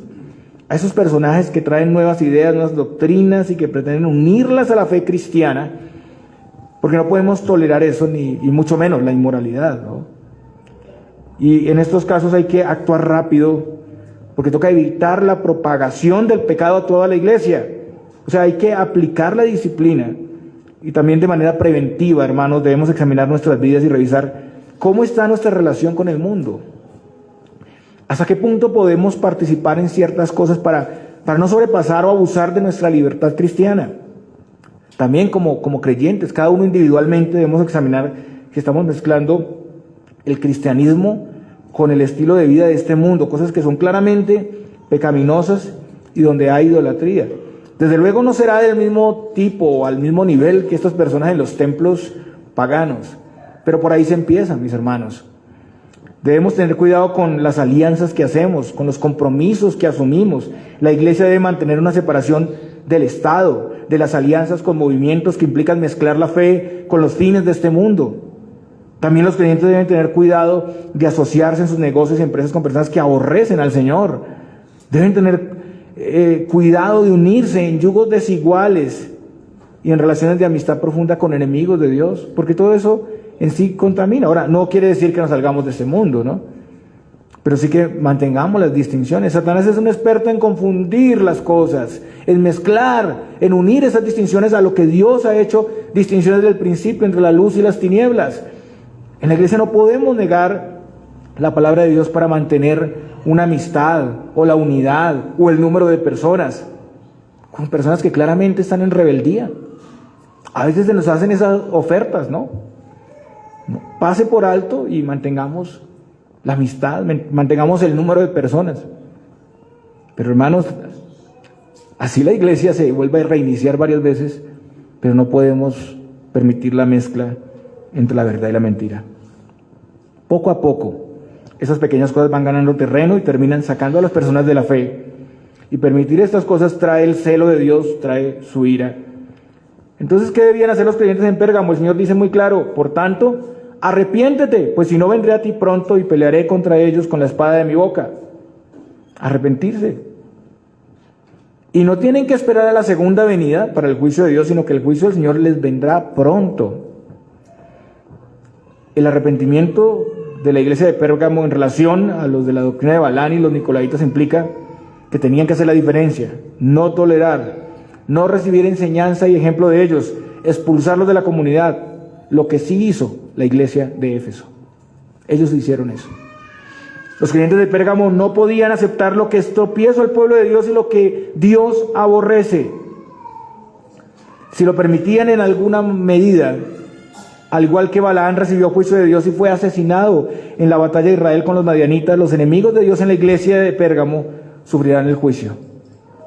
a esos personajes que traen nuevas ideas, nuevas doctrinas y que pretenden unirlas a la fe cristiana, porque no podemos tolerar eso, y mucho menos la inmoralidad, ¿no? Y en estos casos hay que actuar rápido, porque toca evitar la propagación del pecado a toda la iglesia. O sea, hay que aplicar la disciplina, y también de manera preventiva, hermanos, debemos examinar nuestras vidas y revisar cómo está nuestra relación con el mundo. ¿Hasta qué punto podemos participar en ciertas cosas para no sobrepasar o abusar de nuestra libertad cristiana? También como creyentes, cada uno individualmente debemos examinar si estamos mezclando el cristianismo con el estilo de vida de este mundo, cosas que son claramente pecaminosas y donde hay idolatría. Desde luego no será del mismo tipo o al mismo nivel que estas personas en los templos paganos, pero por ahí se empiezan, mis hermanos. Debemos tener cuidado con las alianzas que hacemos, con los compromisos que asumimos. La iglesia debe mantener una separación del Estado. de las alianzas con movimientos que implican mezclar la fe con los fines de este mundo. También los creyentes deben tener cuidado de asociarse en sus negocios y empresas con personas que aborrecen al Señor. Deben tener cuidado de unirse en yugos desiguales y en relaciones de amistad profunda con enemigos de Dios, porque todo eso en sí contamina. Ahora, no quiere decir que nos salgamos de este mundo, ¿no? Pero sí que mantengamos las distinciones. Satanás es un experto en confundir las cosas, en mezclar, en unir esas distinciones a lo que Dios ha hecho, distinciones del principio entre la luz y las tinieblas. En la iglesia no podemos negar la palabra de Dios para mantener una amistad o la unidad o el número de personas, con personas que claramente están en rebeldía. A veces se nos hacen esas ofertas, ¿no? Pase por alto y mantengamos la amistad, mantengamos el número de personas. Pero hermanos, así la iglesia se vuelve a reiniciar varias veces, pero no podemos permitir la mezcla entre la verdad y la mentira. Poco a poco, esas pequeñas cosas van ganando terreno y terminan sacando a las personas de la fe. Y permitir estas cosas trae el celo de Dios, trae su ira. Entonces, ¿qué debían hacer los creyentes en Pérgamo? El Señor dice muy claro: por tanto, arrepiéntete, pues si no, vendré a ti pronto y pelearé contra ellos con la espada de mi boca. Arrepentirse. Y no tienen que esperar a la segunda venida para el juicio de Dios, sino que el juicio del Señor les vendrá pronto. El arrepentimiento de la iglesia de Pérgamo en relación a los de la doctrina de Balán y los nicolaitas implica que tenían que hacer la diferencia, no tolerar, no recibir enseñanza y ejemplo de ellos, expulsarlos de la comunidad, lo que sí hizo la iglesia de Éfeso. Ellos hicieron eso. Los creyentes de Pérgamo no podían aceptar lo que es tropiezo al pueblo de Dios y lo que Dios aborrece. Si lo permitían en alguna medida, al igual que Balaán recibió juicio de Dios y fue asesinado en la batalla de Israel con los madianitas, los enemigos de Dios en la iglesia de Pérgamo sufrirán el juicio.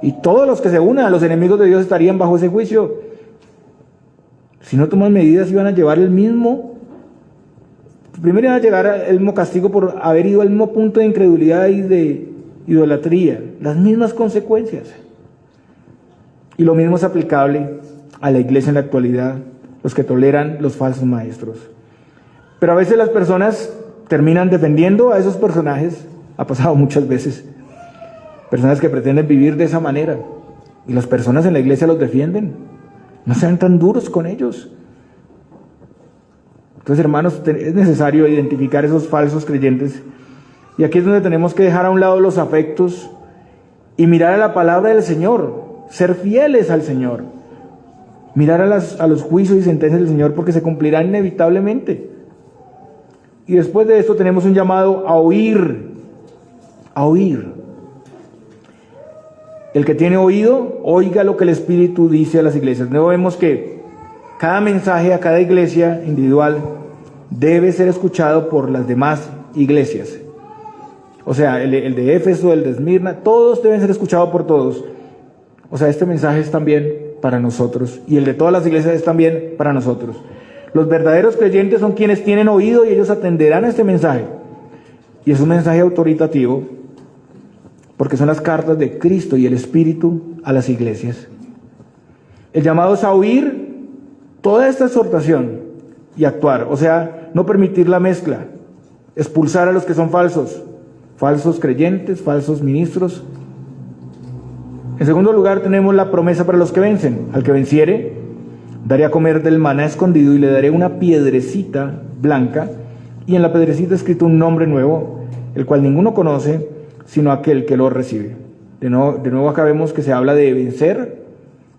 Y todos los que se unan a los enemigos de Dios estarían bajo ese juicio. Si no toman medidas, iban a llevar primero iban a llegar el mismo castigo por haber ido al mismo punto de incredulidad y de idolatría, las mismas consecuencias. Y lo mismo es aplicable a la iglesia en la actualidad, los que toleran los falsos maestros. Pero a veces las personas terminan defendiendo a esos personajes, ha pasado muchas veces, personas que pretenden vivir de esa manera, y las personas en la iglesia los defienden. No sean tan duros con ellos. Entonces, hermanos, es necesario identificar esos falsos creyentes, y aquí es donde tenemos que dejar a un lado los afectos y mirar a la palabra del Señor, ser fieles al Señor, mirar a los juicios y sentencias del Señor, porque se cumplirán inevitablemente. Y después de esto tenemos un llamado a oír, a oír. El que tiene oído, oiga lo que el Espíritu dice a las iglesias. Luego vemos que cada mensaje a cada iglesia individual debe ser escuchado por las demás iglesias. O sea, el de Éfeso, el de Esmirna, todos deben ser escuchados por todos. O sea, este mensaje es también para nosotros, y el de todas las iglesias es también para nosotros. Los verdaderos creyentes son quienes tienen oído y ellos atenderán a este mensaje. Y es un mensaje autoritativo, porque son las cartas de Cristo y el Espíritu a las iglesias. El llamado es a oír toda esta exhortación y actuar, o sea, no permitir la mezcla, expulsar a los que son falsos creyentes, falsos ministros. En segundo lugar, tenemos la promesa para los que vencen. Al que venciere, daré a comer del maná escondido y le daré una piedrecita blanca, y en la piedrecita escrito un nombre nuevo, el cual ninguno conoce, sino aquel que lo recibe. De nuevo acá vemos que se habla de vencer,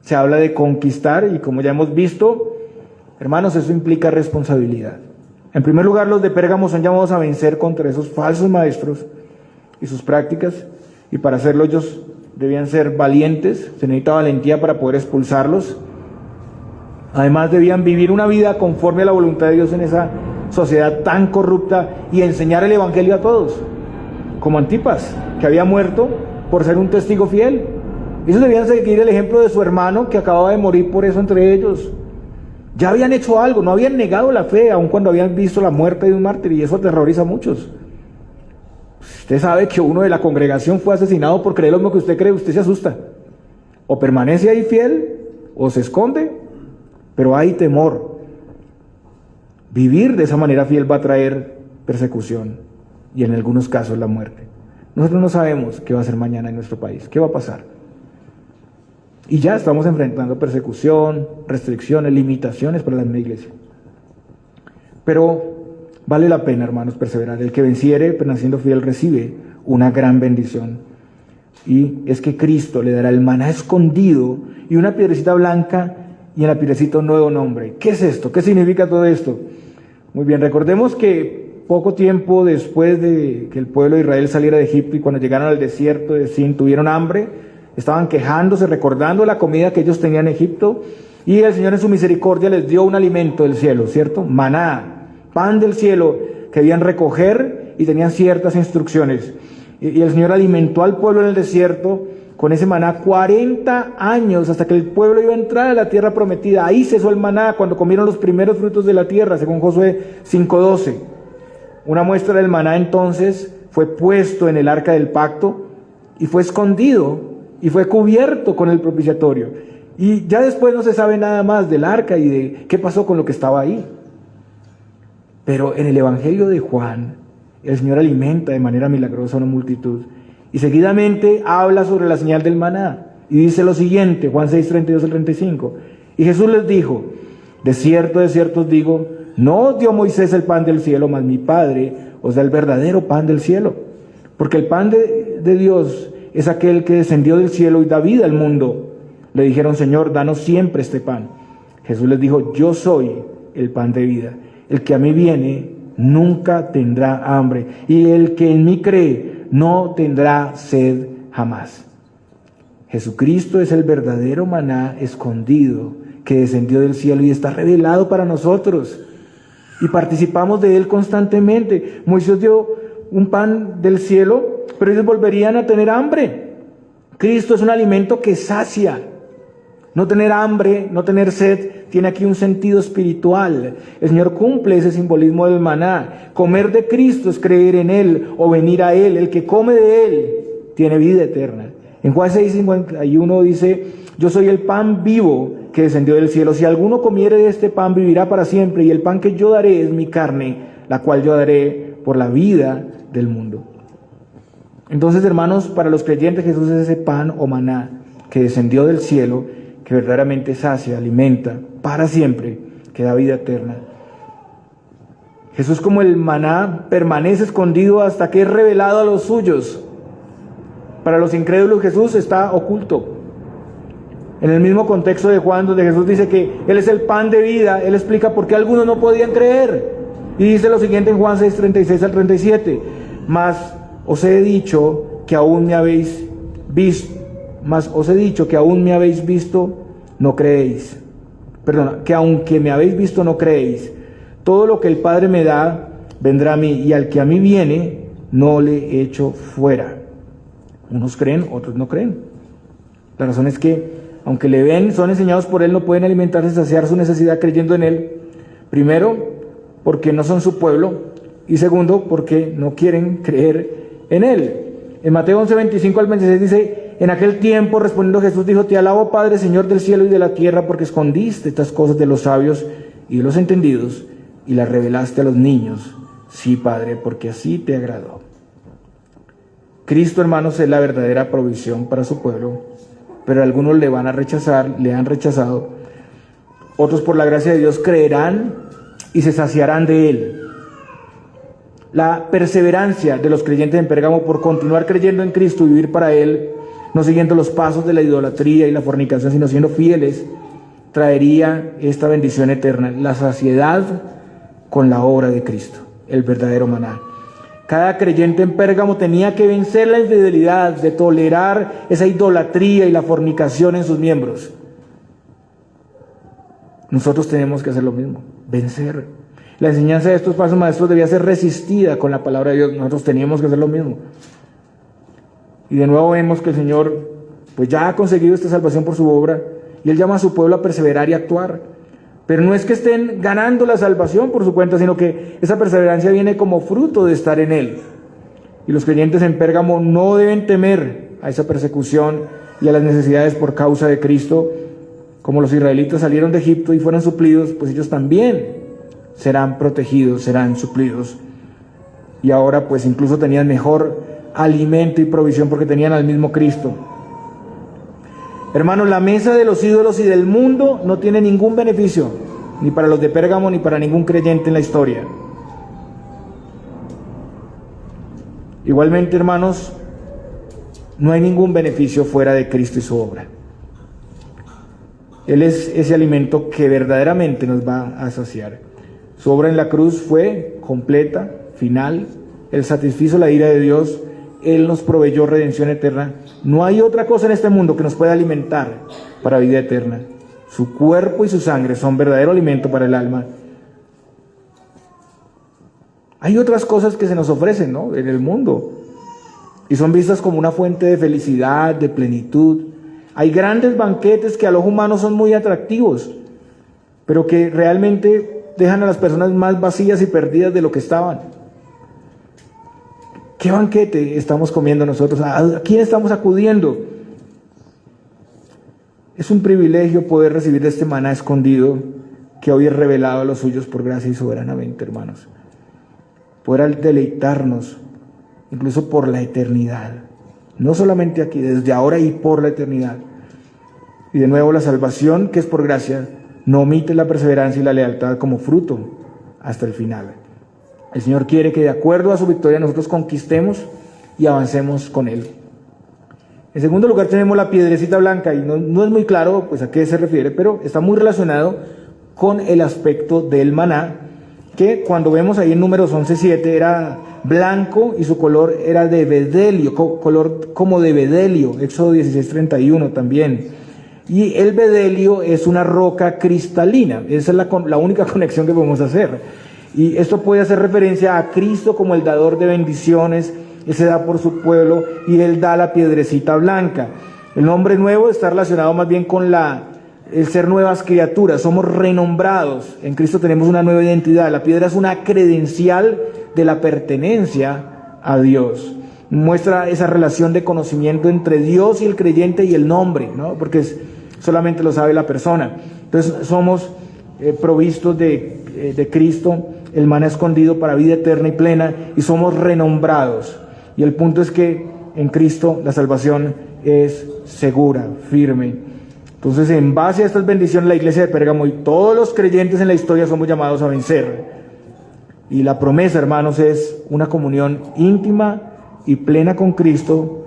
se habla de conquistar, y como ya hemos visto, hermanos, eso implica responsabilidad. En primer lugar, los de Pérgamo son llamados a vencer contra esos falsos maestros y sus prácticas, y para hacerlo ellos debían ser valientes, se necesita valentía para poder expulsarlos. Además, debían vivir una vida conforme a la voluntad de Dios en esa sociedad tan corrupta y enseñar el evangelio a todos, como Antipas, que había muerto por ser un testigo fiel. Ellos debían seguir el ejemplo de su hermano que acababa de morir por eso entre ellos. Ya habían hecho algo, no habían negado la fe, aun cuando habían visto la muerte de un mártir, y eso aterroriza a muchos. Usted sabe que uno de la congregación fue asesinado por creer lo mismo que usted cree, usted se asusta. O permanece ahí fiel, o se esconde, pero hay temor. Vivir de esa manera fiel va a traer persecución y en algunos casos la muerte. Nosotros no sabemos qué va a ser mañana en nuestro país, qué va a pasar. Y ya estamos enfrentando persecución, restricciones, limitaciones para la misma iglesia. Pero vale la pena, hermanos, perseverar. El que venciere, permaneciendo fiel, recibe una gran bendición. Y es que Cristo le dará el maná escondido y una piedrecita blanca y en la piedrecita un nuevo nombre. ¿Qué es esto? ¿Qué significa todo esto? Muy bien, recordemos que poco tiempo después de que el pueblo de Israel saliera de Egipto y cuando llegaron al desierto de Sin tuvieron hambre, estaban quejándose, recordando la comida que ellos tenían en Egipto, y el Señor en su misericordia les dio un alimento del cielo, ¿cierto? Maná, pan del cielo que debían recoger y tenían ciertas instrucciones. Y el Señor alimentó al pueblo en el desierto con ese maná 40 años hasta que el pueblo iba a entrar a la tierra prometida. Ahí cesó el maná cuando comieron los primeros frutos de la tierra, según Josué 5:12. Una muestra del maná entonces fue puesto en el arca del pacto y fue escondido y fue cubierto con el propiciatorio. Y ya después no se sabe nada más del arca y de qué pasó con lo que estaba ahí. Pero en el Evangelio de Juan, el Señor alimenta de manera milagrosa a una multitud y seguidamente habla sobre la señal del maná y dice lo siguiente, Juan 6:32 al 35. Y Jesús les dijo: de cierto os digo, no os dio Moisés el pan del cielo, mas mi Padre os da el verdadero pan del cielo. Porque el pan de Dios es aquel que descendió del cielo y da vida al mundo. Le dijeron: Señor, danos siempre este pan. Jesús les dijo: yo soy el pan de vida. El que a mí viene nunca tendrá hambre, y el que en mí cree no tendrá sed jamás. Jesucristo es el verdadero maná escondido que descendió del cielo y está revelado para nosotros, y participamos de él constantemente. Moisés dio un pan del cielo, pero ellos volverían a tener hambre. Cristo es un alimento que sacia. No tener hambre, no tener sed, tiene aquí un sentido espiritual. El Señor cumple ese simbolismo del maná. Comer de Cristo es creer en Él o venir a Él. El que come de Él tiene vida eterna. En Juan 6:51 dice: yo soy el pan vivo que descendió del cielo. Si alguno comiere de este pan, vivirá para siempre. Y el pan que yo daré es mi carne, la cual yo daré por la vida del mundo. Entonces, hermanos, para los creyentes Jesús es ese pan o maná que descendió del cielo, que verdaderamente sacia, alimenta para siempre, que da vida eterna. Jesús, como el maná, permanece escondido hasta que es revelado a los suyos. Para los incrédulos Jesús está oculto. En el mismo contexto de Juan, donde Jesús dice que Él es el pan de vida, Él explica por qué algunos no podían creer. Y dice lo siguiente en Juan 6:36 al 37. Mas os he dicho que aún me habéis visto, no creéis. Perdón, que aunque me habéis visto, no creéis. Todo lo que el Padre me da, vendrá a mí, y al que a mí viene, no le echo fuera. Unos creen, otros no creen. La razón es que, aunque le ven, son enseñados por Él, no pueden alimentarse y saciar su necesidad creyendo en Él. Primero, porque no son su pueblo, y segundo, porque no quieren creer en Él. En Mateo 11:25 al 26 dice: en aquel tiempo, respondiendo Jesús, dijo: te alabo, Padre, Señor del cielo y de la tierra, porque escondiste estas cosas de los sabios y de los entendidos, y las revelaste a los niños. Sí, Padre, porque así te agradó. Cristo, hermanos, es la verdadera provisión para su pueblo, pero algunos le van a rechazar, le han rechazado. Otros, por la gracia de Dios, creerán y se saciarán de Él. La perseverancia de los creyentes en Pérgamo por continuar creyendo en Cristo y vivir para Él, no siguiendo los pasos de la idolatría y la fornicación, sino siendo fieles, traería esta bendición eterna, la saciedad con la obra de Cristo, el verdadero maná. Cada creyente en Pérgamo tenía que vencer la infidelidad, de tolerar esa idolatría y la fornicación en sus miembros. Nosotros tenemos que hacer lo mismo, vencer. La enseñanza de estos falsos maestros debía ser resistida con la palabra de Dios. Nosotros teníamos que hacer lo mismo. Y de nuevo vemos que el Señor pues ya ha conseguido esta salvación por su obra, y Él llama a su pueblo a perseverar y actuar. Pero no es que estén ganando la salvación por su cuenta, sino que esa perseverancia viene como fruto de estar en Él. Y los creyentes en Pérgamo no deben temer a esa persecución y a las necesidades por causa de Cristo, como los israelitas salieron de Egipto y fueron suplidos, pues ellos también serán protegidos, serán suplidos. Y ahora pues incluso tenían mejor alimento y provisión porque tenían al mismo Cristo. Hermanos, la mesa de los ídolos y del mundo no tiene ningún beneficio, ni para los de Pérgamo ni para ningún creyente en la historia. Igualmente, hermanos, no hay ningún beneficio fuera de Cristo y su obra. Él es ese alimento que verdaderamente nos va a saciar. Su obra en la cruz fue completa, final. Él satisfizo la ira de Dios. Él nos proveyó redención eterna. No hay otra cosa en este mundo que nos pueda alimentar para vida eterna. Su cuerpo y su sangre son verdadero alimento para el alma. Hay otras cosas que se nos ofrecen, ¿no?, en el mundo, y son vistas como una fuente de felicidad, de plenitud. Hay grandes banquetes que al ojo humano son muy atractivos, pero que realmente dejan a las personas más vacías y perdidas de lo que estaban. ¿Qué banquete estamos comiendo nosotros? ¿A quién estamos acudiendo? Es un privilegio poder recibir de este maná escondido que hoy es revelado a los suyos por gracia y soberanamente, hermanos. Poder deleitarnos incluso por la eternidad, no solamente aquí, desde ahora y por la eternidad. Y de nuevo, la salvación, que es por gracia, no omite la perseverancia y la lealtad como fruto hasta el final. El Señor quiere que de acuerdo a su victoria nosotros conquistemos y avancemos con Él. En segundo lugar tenemos la piedrecita blanca, y no es muy claro pues a qué se refiere, pero está muy relacionado con el aspecto del maná, que cuando vemos ahí en Números 11:7 era blanco y su color era de bedelio, color como de bedelio. Éxodo 16:31 también. Y el bedelio es una roca cristalina. Esa es la única conexión que podemos hacer. Y esto puede hacer referencia a Cristo como el dador de bendiciones. Él se da por su pueblo y Él da la piedrecita blanca. El nombre nuevo está relacionado más bien con el ser nuevas criaturas. Somos renombrados. En Cristo tenemos una nueva identidad. La piedra es una credencial de la pertenencia a Dios. Muestra esa relación de conocimiento entre Dios y el creyente y el nombre, ¿no? Porque solamente lo sabe la persona. Entonces somos provistos de Cristo, el maná escondido para vida eterna y plena, y somos renombrados. Y el punto es que en Cristo la salvación es segura, firme. Entonces, en base a estas bendiciones, la iglesia de Pérgamo y todos los creyentes en la historia somos llamados a vencer. Y la promesa, hermanos, es una comunión íntima y plena con Cristo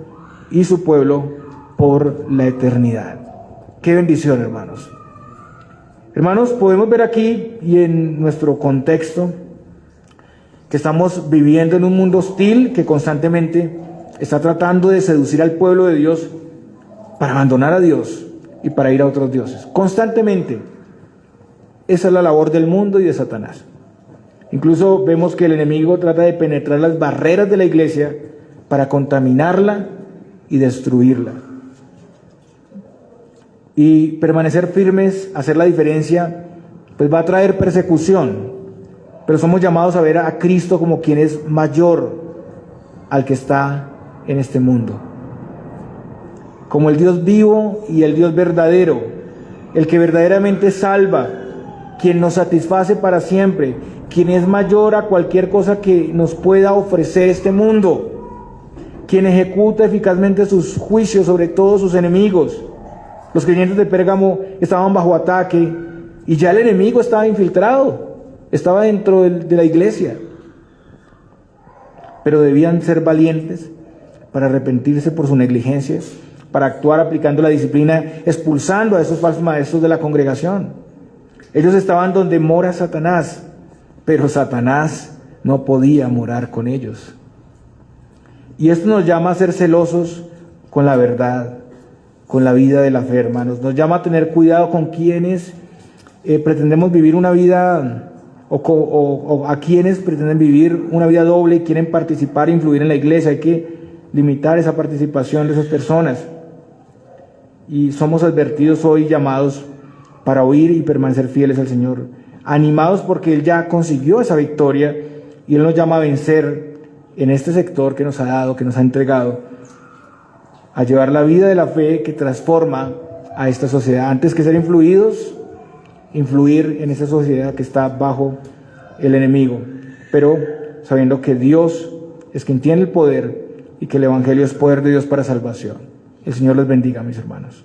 y su pueblo por la eternidad. ¡Qué bendición, hermanos! Hermanos, podemos ver aquí y en nuestro contexto que estamos viviendo en un mundo hostil que constantemente está tratando de seducir al pueblo de Dios para abandonar a Dios y para ir a otros dioses. Constantemente. Esa es la labor del mundo y de Satanás. Incluso vemos que el enemigo trata de penetrar las barreras de la iglesia para contaminarla y destruirla. Y permanecer firmes, hacer la diferencia, pues va a traer persecución. Pero somos llamados a ver a Cristo como quien es mayor al que está en este mundo. Como el Dios vivo y el Dios verdadero, el que verdaderamente salva, quien nos satisface para siempre, quien es mayor a cualquier cosa que nos pueda ofrecer este mundo, quien ejecuta eficazmente sus juicios sobre todos sus enemigos. Los creyentes de Pérgamo estaban bajo ataque y ya el enemigo estaba infiltrado, estaba dentro de la iglesia. Pero debían ser valientes para arrepentirse por su negligencia, para actuar aplicando la disciplina, expulsando a esos falsos maestros de la congregación. Ellos estaban donde mora Satanás, pero Satanás no podía morar con ellos. Y esto nos llama a ser celosos con la verdad, con la vida de la fe, hermanos. Nos llama a tener cuidado con quienes pretendemos vivir una vida, o a quienes pretenden vivir una vida doble y quieren participar e influir en la iglesia. Hay que limitar esa participación de esas personas. Y somos advertidos hoy, llamados para oír y permanecer fieles al Señor, animados porque Él ya consiguió esa victoria y Él nos llama a vencer en este sector que nos ha dado, que nos ha entregado, a llevar la vida de la fe que transforma a esta sociedad. Antes que ser influidos, influir en esa sociedad que está bajo el enemigo, pero sabiendo que Dios es quien tiene el poder y que el Evangelio es poder de Dios para salvación. El Señor les bendiga, mis hermanos.